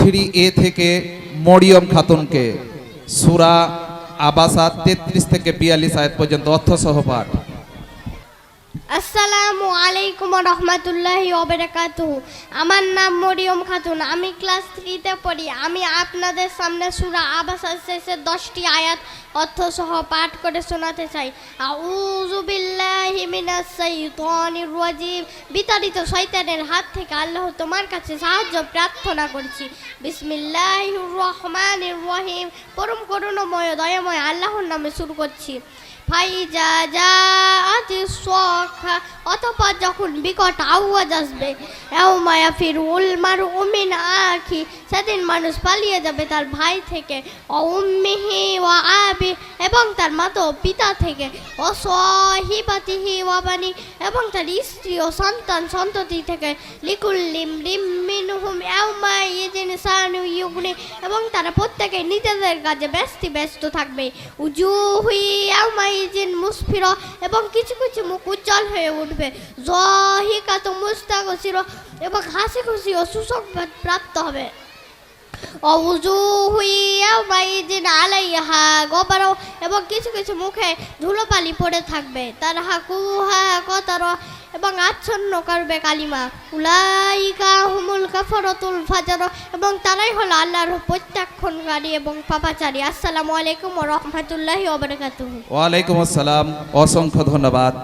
3A থেকে মরিয়ম খাতুনকে সূরা আবাসা 33 থেকে 42 আয়াত পর্যন্ত অর্থসহ পাঠ। আসসালামু আলাইকুম ওয়া রাহমাতুল্লাহি ওয়া বারাকাতুহু। আমার নাম মরিয়ম খাতুন, আমি ক্লাস 3 পড়ি। আমি আপনাদের সামনে সূরা আবাসার শেষের 10টি আয়াত অর্থসহ পাঠ করে শোনাতে চাই। আউযু বিল্লাহি মিনাশ শাইতানির রাজিম। বিতাড়িত শয়তানের হাত থেকে আল্লাহ তোমার কাছে সাহায্য প্রার্থনা করছি। বিসমিল্লাহির রহমানির রহিম। পরম করুণাময় দয়াময় আল্লাহর নামে শুরু করছি। ফাইজা জাআতিস সাখা, অতঃপর যখন বিকট আওয়াজ আসবে। ইয়াউমা ইয়াফিরুল মারউ মিন আখি, সেদিন মানুষ পালিয়ে যাবে তার ভাই থেকে। ও উম্মিহি ওয়া আবি, এবং তার মাতা ও পিতা থেকে। ও সাহিবাতিহি ওয়া বানি, এবং তার স্ত্রী ও সন্তান সন্ততি থেকে। লিকুল্লি ইমরিম মিনহুম ইয়াউমা ইয়াজিন সানু ইউগনি, এবং তারা প্রত্যেকে নিজেদের কাজে ব্যস্ত থাকবে। উজুহু ইয়াউমা ইয়াজিন মুসফিরা, এবং কিছু কিছু মুখ উজ্জ্বল হয়ে উঠবে। যাহিকাতু মুস্তাগসিরা, এবং হাসি খুশি ও সুসংবাদ প্রাপ্ত হবে। অউজুহু ইয়াউমা ইয়াজিন আলাইহা গবরা, এবং কিছু কিছু মুখে ধুলোবালি পড়ে থাকবে। তারহাকুহা কতারা, এবং আচ্ছন্ন করবে কালিমা। উলাইকা হুমুল কাফারাতুল ফাজর, এবং তারাই হলো আল্লাহর প্রত্যাখ্যানকারী এবং পাপাচারী। আসসালামু আলাইকুম ওয়া রাহমাতুল্লাহি ওয়া বারাকাতুহু। ওয়া আলাইকুম আসসালাম, অসংখ্য ধন্যবাদ।